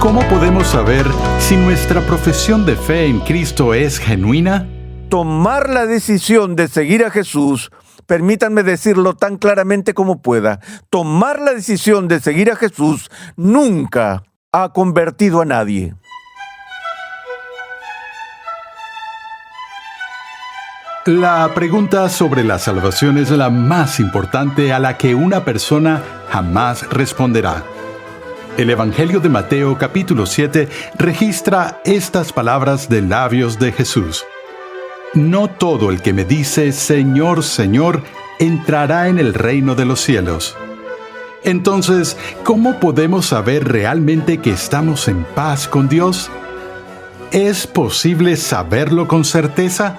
¿Cómo podemos saber si nuestra profesión de fe en Cristo es genuina? Tomar la decisión de seguir a Jesús, permítanme decirlo tan claramente como pueda, tomar la decisión de seguir a Jesús nunca ha convertido a nadie. La pregunta sobre la salvación es la más importante a la que una persona jamás responderá. El Evangelio de Mateo capítulo 7 registra estas palabras de labios de Jesús. No todo el que me dice Señor, Señor, entrará en el reino de los cielos. Entonces, ¿cómo podemos saber realmente que estamos en paz con Dios? ¿Es posible saberlo con certeza?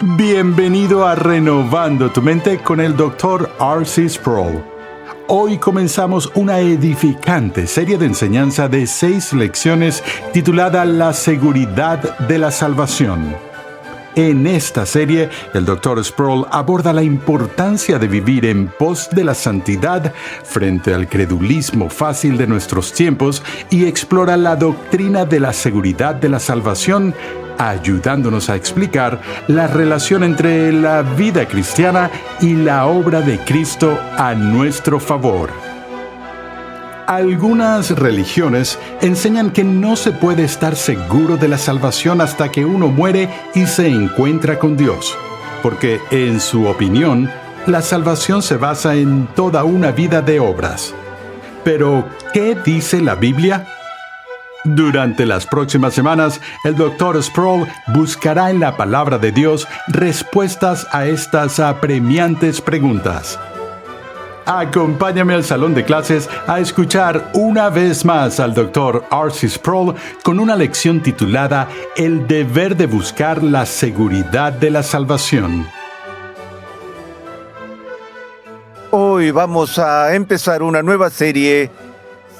Bienvenido a Renovando tu Mente con el Dr. R.C. Sproul. Hoy comenzamos una edificante serie de enseñanza de 6 lecciones titulada La seguridad de la salvación. En esta serie, el Dr. Sproul aborda la importancia de vivir en pos de la santidad frente al credulismo fácil de nuestros tiempos y explora la doctrina de la seguridad de la salvación, ayudándonos a explicar la relación entre la vida cristiana y la obra de Cristo a nuestro favor. Algunas religiones enseñan que no se puede estar seguro de la salvación hasta que uno muere y se encuentra con Dios, porque, en su opinión, la salvación se basa en toda una vida de obras. Pero, ¿qué dice la Biblia? Durante las próximas semanas, el Dr. Sproul buscará en la palabra de Dios respuestas a estas apremiantes preguntas. Acompáñame al salón de clases a escuchar una vez más al Dr. R.C. Sproul con una lección titulada El deber de buscar la seguridad de la salvación. Hoy vamos a empezar una nueva serie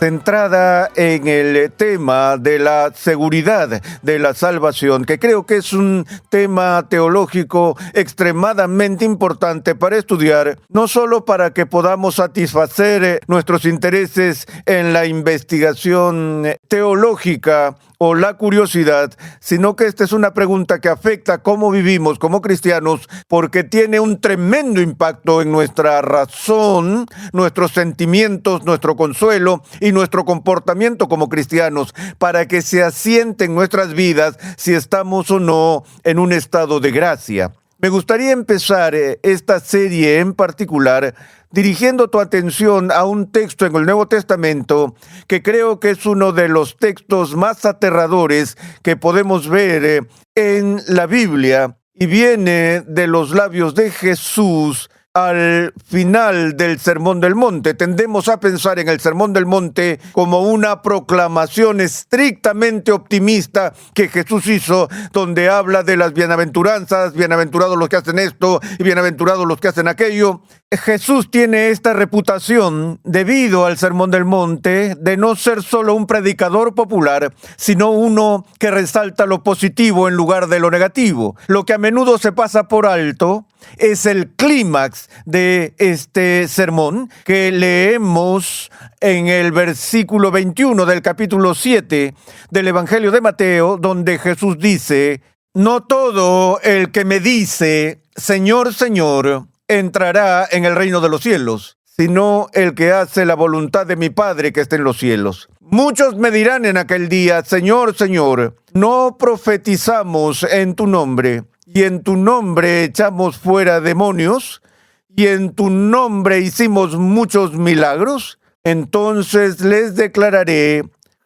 centrada en el tema de la seguridad de la salvación, que creo que es un tema teológico extremadamente importante para estudiar, no solo para que podamos satisfacer nuestros intereses en la investigación teológica o la curiosidad, sino que esta es una pregunta que afecta cómo vivimos como cristianos, porque tiene un tremendo impacto en nuestra razón, nuestros sentimientos, nuestro consuelo y nuestro comportamiento como cristianos, para que se asiente en nuestras vidas si estamos o no en un estado de gracia. Me gustaría empezar esta serie en particular dirigiendo tu atención a un texto en el Nuevo Testamento que creo que es uno de los textos más aterradores que podemos ver en la Biblia, y viene de los labios de Jesús al final del Sermón del Monte. Tendemos a pensar en el Sermón del Monte como una proclamación estrictamente optimista que Jesús hizo, donde habla de las bienaventuranzas, bienaventurados los que hacen esto y bienaventurados los que hacen aquello. Jesús tiene esta reputación, debido al Sermón del Monte, de no ser solo un predicador popular, sino uno que resalta lo positivo en lugar de lo negativo. Lo que a menudo se pasa por alto es el clímax de este sermón que leemos en el versículo 21 del capítulo 7 del Evangelio de Mateo, donde Jesús dice: no todo el que me dice Señor, Señor, entrará en el reino de los cielos, sino el que hace la voluntad de mi Padre que está en los cielos. Muchos me dirán en aquel día: Señor, Señor, ¿no profetizamos en tu nombre? Y en tu nombre echamos fuera demonios, y en tu nombre hicimos muchos milagros. Entonces les declararé: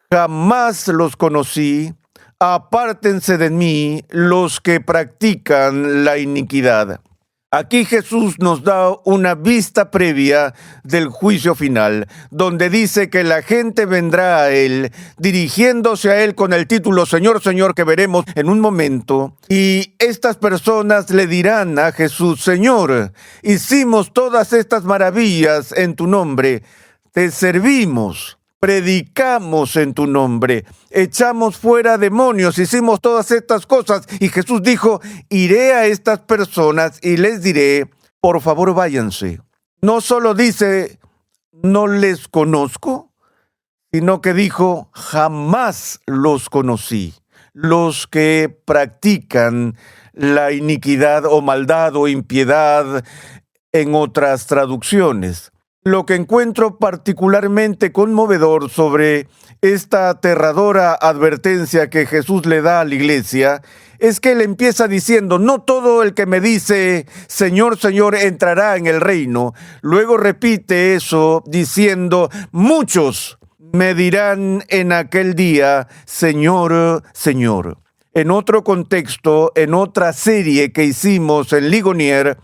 jamás los conocí, apártense de mí los que practican la iniquidad. Aquí Jesús nos da una vista previa del juicio final, donde dice que la gente vendrá a Él, dirigiéndose a Él con el título Señor, Señor, que veremos en un momento. Y estas personas le dirán a Jesús: Señor, hicimos todas estas maravillas en tu nombre, te servimos, predicamos en tu nombre, echamos fuera demonios, hicimos todas estas cosas. Y Jesús dijo: iré a estas personas y les diré: por favor, váyanse. No solo dice: no les conozco, sino que dijo, jamás los conocí. Los que practican la iniquidad o maldad o impiedad en otras traducciones. Lo que encuentro particularmente conmovedor sobre esta aterradora advertencia que Jesús le da a la iglesia es que él empieza diciendo, no todo el que me dice, Señor, Señor, entrará en el reino. Luego repite eso diciendo, muchos me dirán en aquel día, Señor, Señor. En otro contexto, en otra serie que hicimos en Ligonier,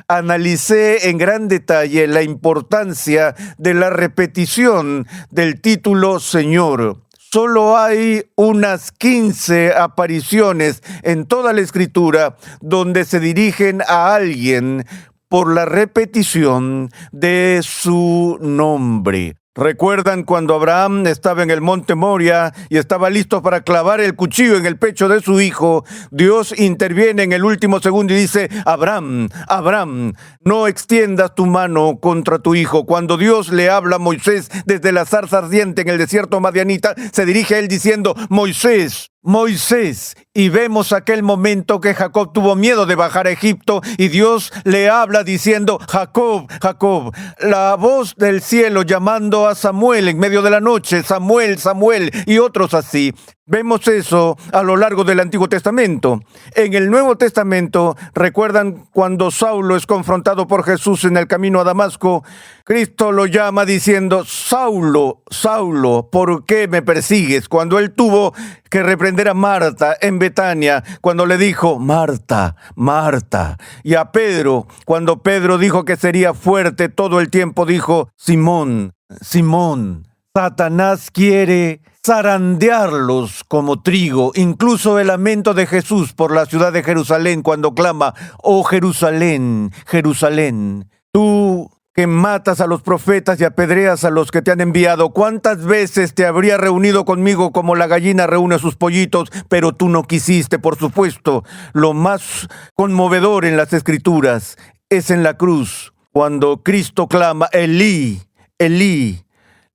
analicé en gran detalle la importancia de la repetición del título Señor. Solo hay unas 15 apariciones en toda la Escritura donde se dirigen a alguien por la repetición de su nombre. ¿Recuerdan cuando Abraham estaba en el monte Moria y estaba listo para clavar el cuchillo en el pecho de su hijo? Dios interviene en el último segundo y dice, Abraham, Abraham, no extiendas tu mano contra tu hijo. Cuando Dios le habla a Moisés desde la zarza ardiente en el desierto madianita, se dirige a él diciendo, Moisés, Moisés, y vemos aquel momento que Jacob tuvo miedo de bajar a Egipto y Dios le habla diciendo, Jacob, Jacob, la voz del cielo llamando a Samuel en medio de la noche, Samuel, Samuel, y otros así. Vemos eso a lo largo del Antiguo Testamento. En el Nuevo Testamento, ¿recuerdan cuando Saulo es confrontado por Jesús en el camino a Damasco? Cristo lo llama diciendo, Saulo, Saulo, ¿por qué me persigues? Cuando él tuvo que reprender a Marta en Betania, cuando le dijo, Marta, Marta. Y a Pedro, cuando Pedro dijo que sería fuerte todo el tiempo, dijo, Simón, Simón, Satanás quiere zarandearlos como trigo. Incluso el lamento de Jesús por la ciudad de Jerusalén cuando clama, oh Jerusalén, Jerusalén, tú que matas a los profetas y apedreas a los que te han enviado, ¿cuántas veces te habría reunido conmigo como la gallina reúne a sus pollitos? Pero tú no quisiste, por supuesto. Lo más conmovedor en las Escrituras es en la cruz, cuando Cristo clama, Elí, Elí,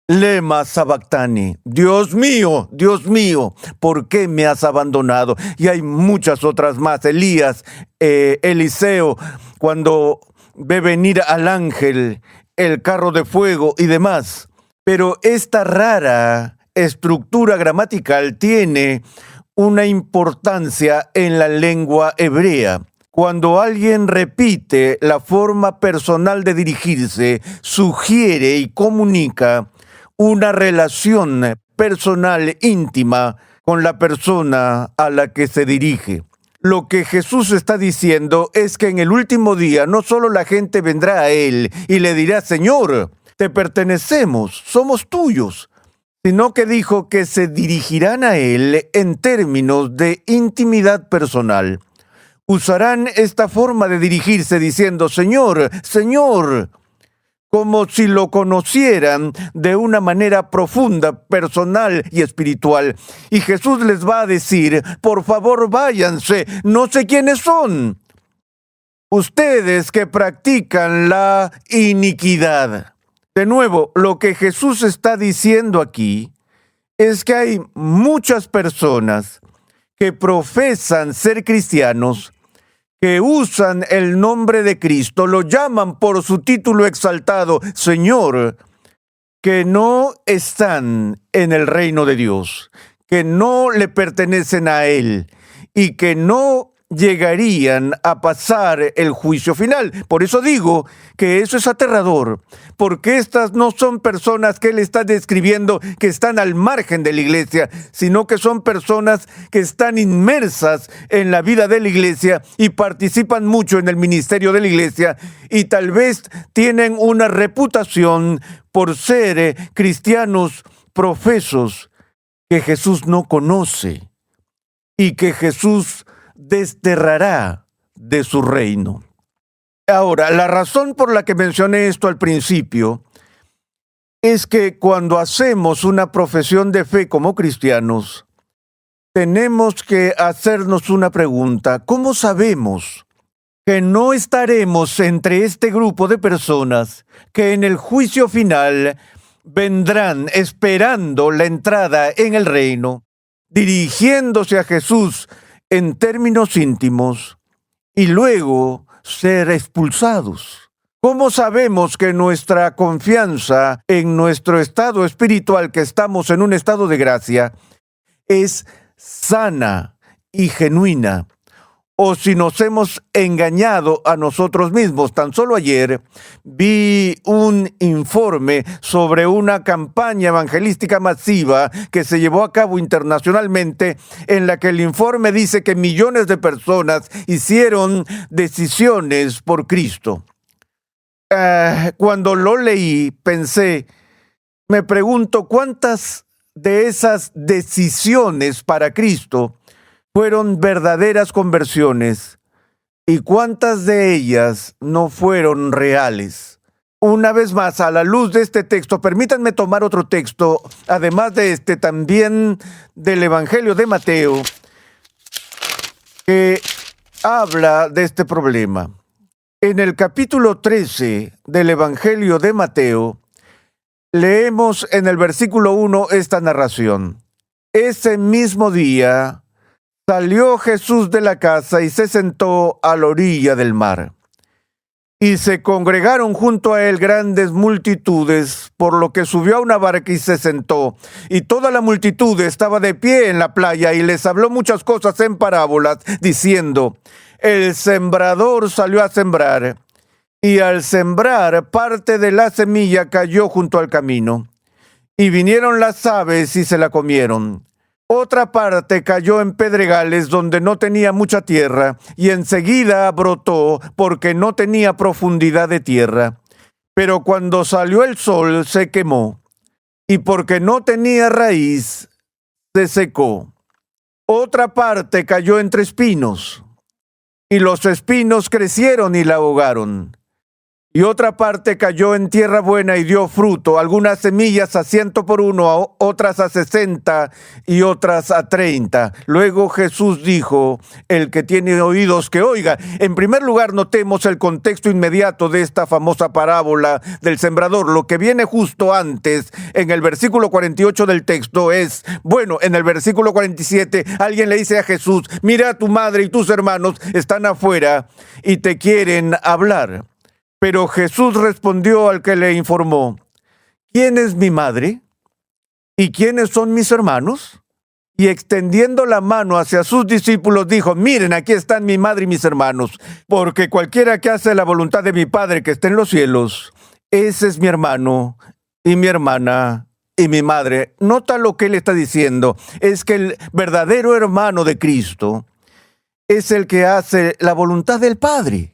lema sabactani, Dios mío, ¿por qué me has abandonado? Y hay muchas otras más. Elías, Eliseo, cuando ve venir al ángel, el carro de fuego y demás. Pero esta rara estructura gramatical tiene una importancia en la lengua hebrea. Cuando alguien repite la forma personal de dirigirse, sugiere y comunica una relación personal íntima con la persona a la que se dirige. Lo que Jesús está diciendo es que en el último día no solo la gente vendrá a Él y le dirá, Señor, te pertenecemos, somos tuyos, sino que dijo que se dirigirán a Él en términos de intimidad personal. Usarán esta forma de dirigirse diciendo, Señor, Señor, como si lo conocieran de una manera profunda, personal y espiritual. Y Jesús les va a decir, por favor váyanse, no sé quiénes son. Ustedes que practican la iniquidad. De nuevo, lo que Jesús está diciendo aquí es que hay muchas personas que profesan ser cristianos, que usan el nombre de Cristo, lo llaman por su título exaltado, Señor, que no están en el reino de Dios, que no le pertenecen a Él y que no llegarían a pasar el juicio final. Por eso digo que eso es aterrador, porque estas no son personas que él está describiendo que están al margen de la iglesia, sino que son personas que están inmersas en la vida de la iglesia y participan mucho en el ministerio de la iglesia y tal vez tienen una reputación por ser cristianos profesos que Jesús no conoce y que Jesús desterrará de su reino. Ahora, la razón por la que mencioné esto al principio es que cuando hacemos una profesión de fe como cristianos, tenemos que hacernos una pregunta. ¿Cómo sabemos que no estaremos entre este grupo de personas que en el juicio final vendrán esperando la entrada en el reino, dirigiéndose a Jesús en términos íntimos y luego ser expulsados. ¿Cómo sabemos que nuestra confianza en nuestro estado espiritual, que estamos en un estado de gracia, es sana y genuina? O si nos hemos engañado a nosotros mismos. Tan solo ayer vi un informe sobre una campaña evangelística masiva que se llevó a cabo internacionalmente, en la que el informe dice que millones de personas hicieron decisiones por Cristo. Cuando lo leí, me pregunto cuántas de esas decisiones para Cristo fueron verdaderas conversiones y cuántas de ellas no fueron reales. Una vez más, a la luz de este texto, permítanme tomar otro texto, además de este, también del Evangelio de Mateo, que habla de este problema. En el capítulo 13 del Evangelio de Mateo, leemos en el versículo 1 esta narración. Ese mismo día salió Jesús de la casa y se sentó a la orilla del mar. Y se congregaron junto a él grandes multitudes, por lo que subió a una barca y se sentó. Y toda la multitud estaba de pie en la playa y les habló muchas cosas en parábolas, diciendo: el sembrador salió a sembrar, y al sembrar parte de la semilla cayó junto al camino, y vinieron las aves y se la comieron. Otra parte cayó en pedregales donde no tenía mucha tierra, y enseguida brotó porque no tenía profundidad de tierra. Pero cuando salió el sol se quemó, y porque no tenía raíz, se secó. Otra parte cayó entre espinos, y los espinos crecieron y la ahogaron. Y otra parte cayó en tierra buena y dio fruto, algunas semillas a 100 por uno, otras a 60 y otras a 30. Luego Jesús dijo: el que tiene oídos que oiga. En primer lugar, notemos el contexto inmediato de esta famosa parábola del sembrador. Lo que viene justo antes, en el versículo 48 del texto, es, en el versículo 47, alguien le dice a Jesús: mira, tu madre y tus hermanos están afuera y te quieren hablar. Pero Jesús respondió al que le informó: ¿quién es mi madre? ¿Y quiénes son mis hermanos? Y extendiendo la mano hacia sus discípulos dijo: miren, aquí están mi madre y mis hermanos, porque cualquiera que hace la voluntad de mi Padre que está en los cielos, ese es mi hermano y mi hermana y mi madre. Nota lo que él está diciendo, es que el verdadero hermano de Cristo es el que hace la voluntad del Padre.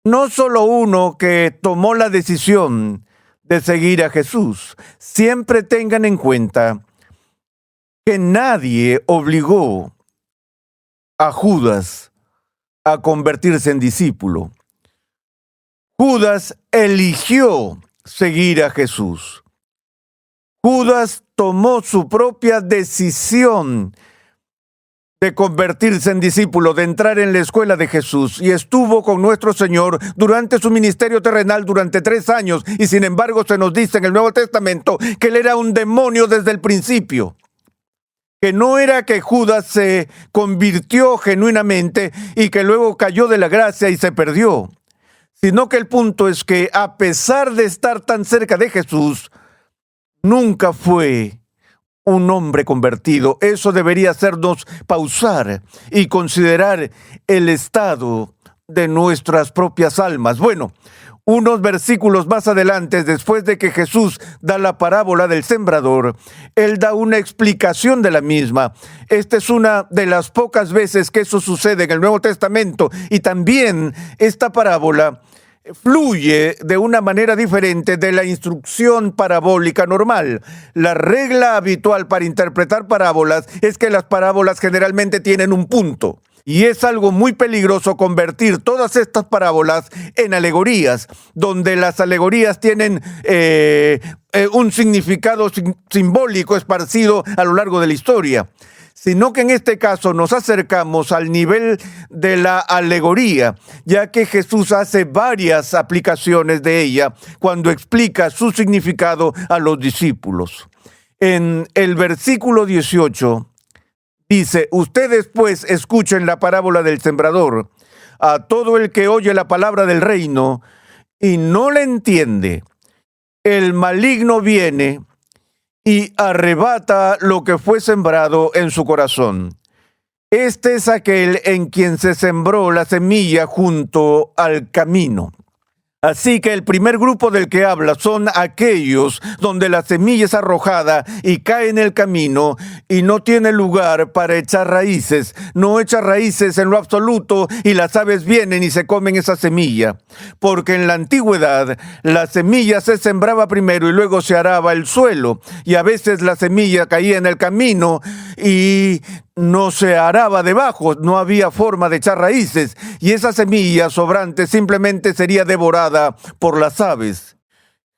No solo uno que tomó la decisión de seguir a Jesús. Siempre tengan en cuenta que nadie obligó a Judas a convertirse en discípulo. Judas eligió seguir a Jesús. Judas tomó su propia decisión de convertirse en discípulo, de entrar en la escuela de Jesús, y estuvo con nuestro Señor durante su ministerio terrenal durante 3 años, y sin embargo se nos dice en el Nuevo Testamento que él era un demonio desde el principio, que no era que Judas se convirtió genuinamente y que luego cayó de la gracia y se perdió, sino que el punto es que a pesar de estar tan cerca de Jesús, nunca fue un hombre convertido. Eso debería hacernos pausar y considerar el estado de nuestras propias almas. Unos versículos más adelante, después de que Jesús da la parábola del sembrador, él da una explicación de la misma. Esta es una de las pocas veces que eso sucede en el Nuevo Testamento, y también esta parábola fluye de una manera diferente de la instrucción parabólica normal. La regla habitual para interpretar parábolas es que las parábolas generalmente tienen un punto. Y es algo muy peligroso convertir todas estas parábolas en alegorías, donde las alegorías tienen un significado simbólico esparcido a lo largo de la historia. sino que en este caso nos acercamos al nivel de la alegoría, ya que Jesús hace varias aplicaciones de ella cuando explica su significado a los discípulos. En el versículo 18 dice: ustedes pues escuchen la parábola del sembrador. A todo el que oye la palabra del reino y no la entiende, el maligno viene y arrebata lo que fue sembrado en su corazón. Este es aquel en quien se sembró la semilla junto al camino. Así que el primer grupo del que habla son aquellos donde la semilla es arrojada y cae en el camino y no tiene lugar para echar raíces. No echa raíces en lo absoluto y las aves vienen y se comen esa semilla. Porque en la antigüedad la semilla se sembraba primero y luego se araba el suelo. Y a veces la semilla caía en el camino y no se araba debajo, no había forma de echar raíces, y esa semilla sobrante simplemente sería devorada por las aves.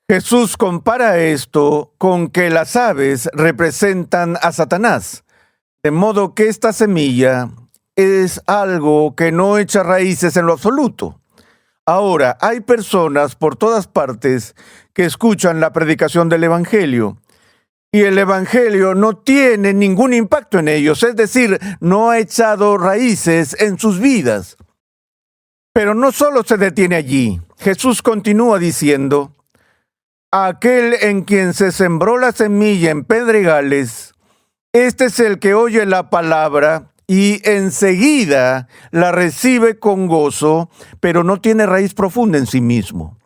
Jesús compara esto con que las aves representan a Satanás, de modo que esta semilla es algo que no echa raíces en lo absoluto. Ahora, hay personas por todas partes que escuchan la predicación del Evangelio, y el Evangelio no tiene ningún impacto en ellos, es decir, no ha echado raíces en sus vidas. Pero no solo se detiene allí. Jesús continúa diciendo: aquel en quien se sembró la semilla en pedregales, este es el que oye la palabra y enseguida la recibe con gozo, pero no tiene raíz profunda en sí mismo.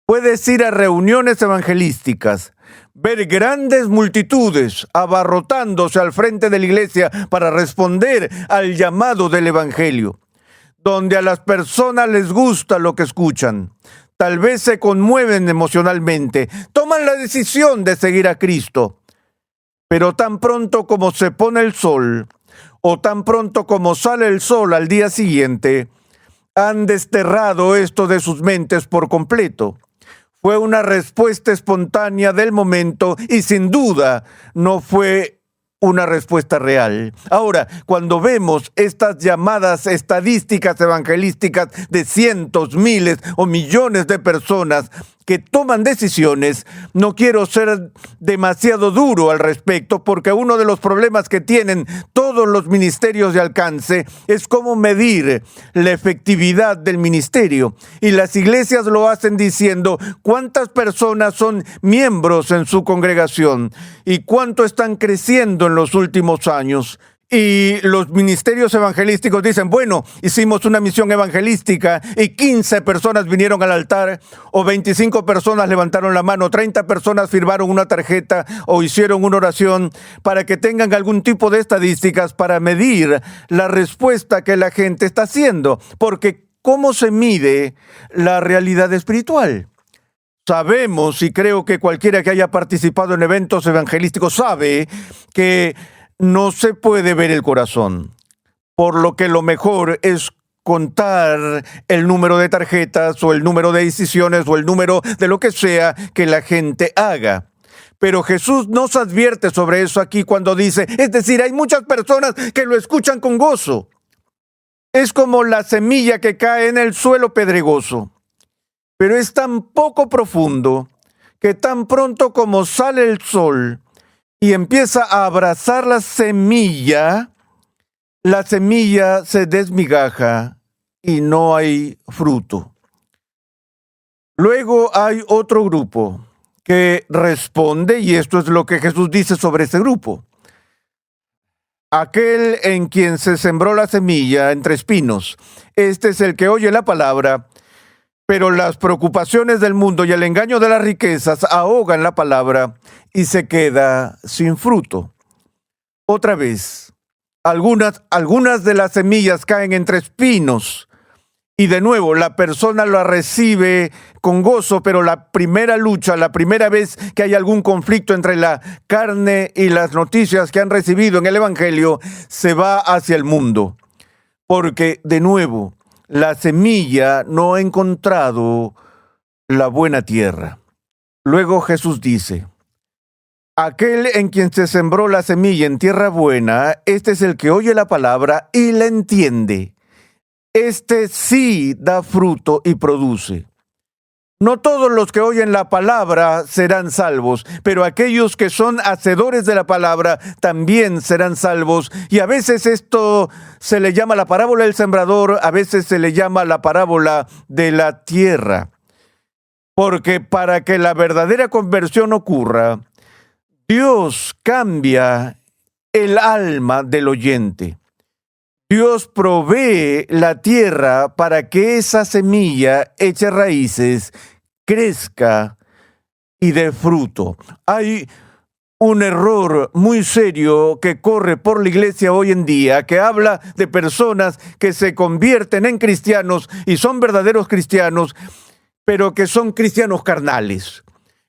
Puedes ir a reuniones evangelísticas, ver grandes multitudes abarrotándose al frente de la iglesia para responder al llamado del Evangelio, donde a las personas les gusta lo que escuchan, tal vez se conmueven emocionalmente, toman la decisión de seguir a Cristo, pero tan pronto como se pone el sol, o tan pronto como sale el sol al día siguiente, han desterrado esto de sus mentes por completo. Fue una respuesta espontánea del momento y sin duda no fue una respuesta real. Ahora, cuando vemos estas llamadas estadísticas evangelísticas de cientos, miles o millones de personas que toman decisiones, no quiero ser demasiado duro al respecto, porque uno de los problemas que tienen todos los ministerios de alcance es cómo medir la efectividad del ministerio. Y las iglesias lo hacen diciendo cuántas personas son miembros en su congregación y cuánto están creciendo en los últimos años. Y los ministerios evangelísticos dicen: bueno, hicimos una misión evangelística y 15 personas vinieron al altar, o 25 personas levantaron la mano, 30 personas firmaron una tarjeta o hicieron una oración, para que tengan algún tipo de estadísticas para medir la respuesta que la gente está haciendo. Porque ¿cómo se mide la realidad espiritual? Sabemos, y creo que cualquiera que haya participado en eventos evangelísticos sabe que no se puede ver el corazón, por lo que lo mejor es contar el número de tarjetas o el número de decisiones o el número de lo que sea que la gente haga. Pero Jesús nos advierte sobre eso aquí cuando dice, es decir, hay muchas personas que lo escuchan con gozo. Es como la semilla que cae en el suelo pedregoso, pero es tan poco profundo que tan pronto como sale el sol y empieza a abrazar la semilla se desmigaja y no hay fruto. Luego hay otro grupo que responde, y esto es lo que Jesús dice sobre ese grupo. Aquel en quien se sembró la semilla entre espinos, este es el que oye la palabra, pero las preocupaciones del mundo y el engaño de las riquezas ahogan la palabra y se queda sin fruto. Otra vez, algunas de las semillas caen entre espinos y de nuevo la persona la recibe con gozo, pero la primera lucha, la primera vez que hay algún conflicto entre la carne y las noticias que han recibido en el Evangelio, se va hacia el mundo. Porque, de nuevo, la semilla no ha encontrado la buena tierra. Luego Jesús dice, Aquel en quien se sembró la semilla en tierra buena, este es el que oye la palabra y la entiende. Este sí da fruto y produce. No todos los que oyen la palabra serán salvos, pero aquellos que son hacedores de la palabra también serán salvos. Y a veces esto se le llama la parábola del sembrador, a veces se le llama la parábola de la tierra. Porque para que la verdadera conversión ocurra, Dios cambia el alma del oyente. Dios provee la tierra para que esa semilla eche raíces, crezca y dé fruto. Hay un error muy serio que corre por la iglesia hoy en día, que habla de personas que se convierten en cristianos y son verdaderos cristianos, pero que son cristianos carnales.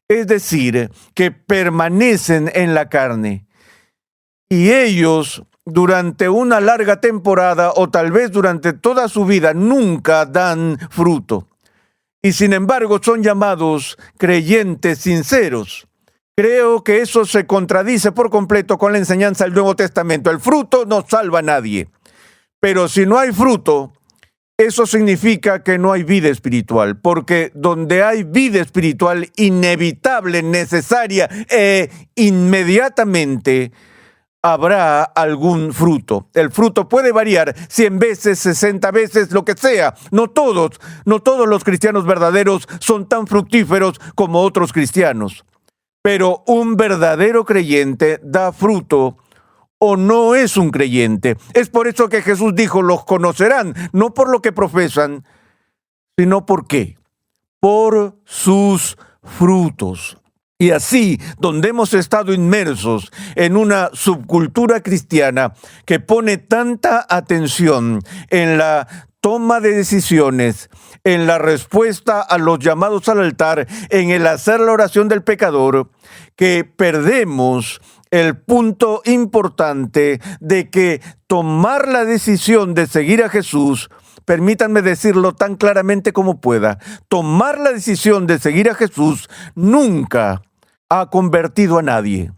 Es decir, que permanecen en la carne. Y ellos, durante una larga temporada o tal vez durante toda su vida, nunca dan fruto. Y sin embargo son llamados creyentes sinceros. Creo que eso se contradice por completo con la enseñanza del Nuevo Testamento. El fruto no salva a nadie. Pero si no hay fruto, eso significa que no hay vida espiritual. Porque donde hay vida espiritual, inevitable, necesaria e inmediatamente habrá algún fruto. El fruto puede variar 100 veces, 60 veces, lo que sea. No todos los cristianos verdaderos son tan fructíferos como otros cristianos. Pero un verdadero creyente da fruto o no es un creyente. Es por eso que Jesús dijo, los conocerán, no por lo que profesan, sino por qué. Por sus frutos. Y así, donde hemos estado inmersos en una subcultura cristiana que pone tanta atención en la toma de decisiones, en la respuesta a los llamados al altar, en el hacer la oración del pecador, que perdemos el punto importante de que tomar la decisión de seguir a Jesús, permítanme decirlo tan claramente como pueda, tomar la decisión de seguir a Jesús nunca ha convertido a nadie.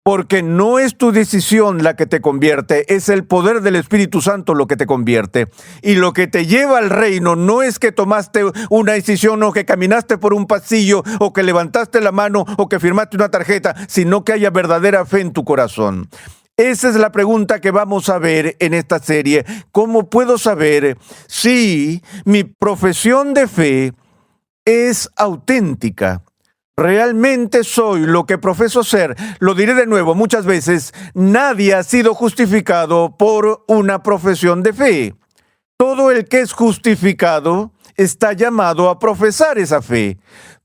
Porque no es tu decisión la que te convierte, es el poder del Espíritu Santo lo que te convierte. Y lo que te lleva al reino no es que tomaste una decisión o que caminaste por un pasillo o que levantaste la mano o que firmaste una tarjeta, sino que haya verdadera fe en tu corazón. Esa es la pregunta que vamos a ver en esta serie. ¿Cómo puedo saber si mi profesión de fe es auténtica? Realmente soy lo que profeso ser. Lo diré de nuevo muchas veces, nadie ha sido justificado por una profesión de fe. Todo el que es justificado está llamado a profesar esa fe.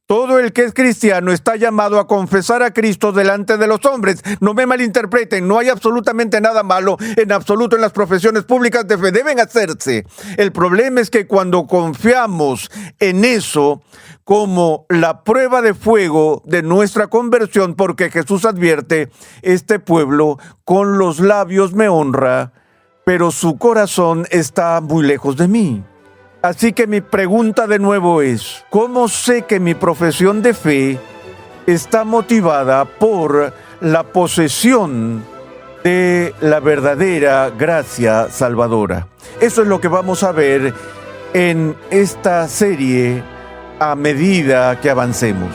Todo el que es cristiano está llamado a confesar a Cristo delante de los hombres. No me malinterpreten, no hay absolutamente nada malo en absoluto en las profesiones públicas de fe. Deben hacerse. El problema es que cuando confiamos en eso como la prueba de fuego de nuestra conversión, porque Jesús advierte, este pueblo con los labios me honra, pero su corazón está muy lejos de mí. Así que mi pregunta de nuevo es, ¿cómo sé que mi profesión de fe está motivada por la posesión de la verdadera gracia salvadora? Eso es lo que vamos a ver en esta serie a medida que avancemos.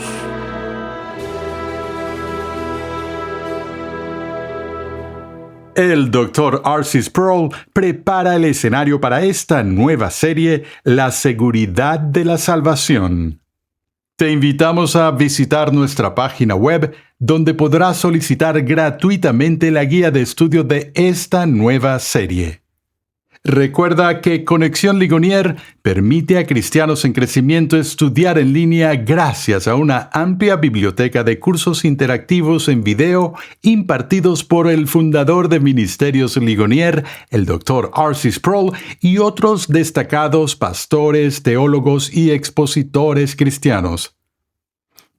El Dr. R.C. Sproul prepara el escenario para esta nueva serie, La seguridad de la salvación. Te invitamos a visitar nuestra página web, donde podrás solicitar gratuitamente la guía de estudio de esta nueva serie. Recuerda que Conexión Ligonier permite a cristianos en crecimiento estudiar en línea gracias a una amplia biblioteca de cursos interactivos en video impartidos por el fundador de Ministerios Ligonier, el Dr. R.C. Sproul, y otros destacados pastores, teólogos y expositores cristianos.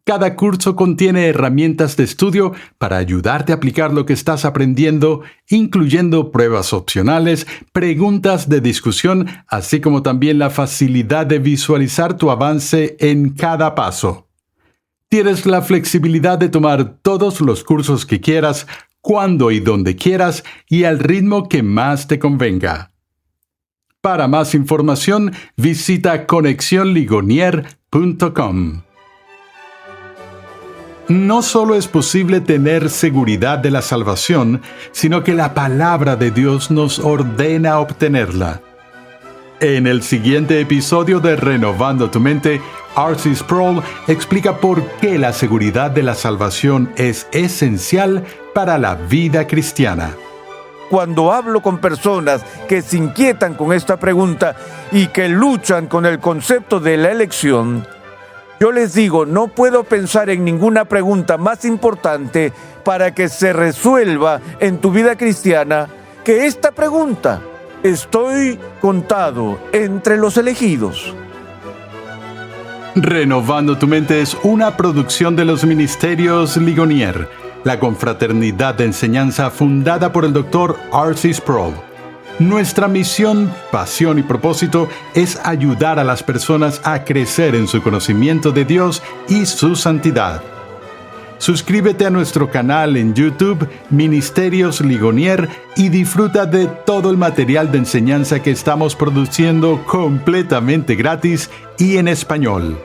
Cada curso contiene herramientas de estudio para ayudarte a aplicar lo que estás aprendiendo, incluyendo pruebas opcionales, preguntas de discusión, así como también la facilidad de visualizar tu avance en cada paso. Tienes la flexibilidad de tomar todos los cursos que quieras, cuando y donde quieras y al ritmo que más te convenga. Para más información, visita conexionligonier.com. No solo es posible tener seguridad de la salvación, sino que la palabra de Dios nos ordena obtenerla. En el siguiente episodio de Renovando tu Mente, R.C. Sproul explica por qué la seguridad de la salvación es esencial para la vida cristiana. Cuando hablo con personas que se inquietan con esta pregunta y que luchan con el concepto de la elección, yo les digo, no puedo pensar en ninguna pregunta más importante para que se resuelva en tu vida cristiana que esta pregunta. ¿Estoy contado entre los elegidos? Renovando tu Mente es una producción de los Ministerios Ligonier, la confraternidad de enseñanza fundada por el Dr. R.C. Sproul. Nuestra misión, pasión y propósito es ayudar a las personas a crecer en su conocimiento de Dios y su santidad. Suscríbete a nuestro canal en YouTube, Ministerios Ligonier, y disfruta de todo el material de enseñanza que estamos produciendo completamente gratis y en español.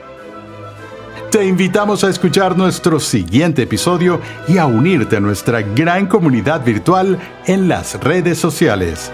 Te invitamos a escuchar nuestro siguiente episodio y a unirte a nuestra gran comunidad virtual en las redes sociales.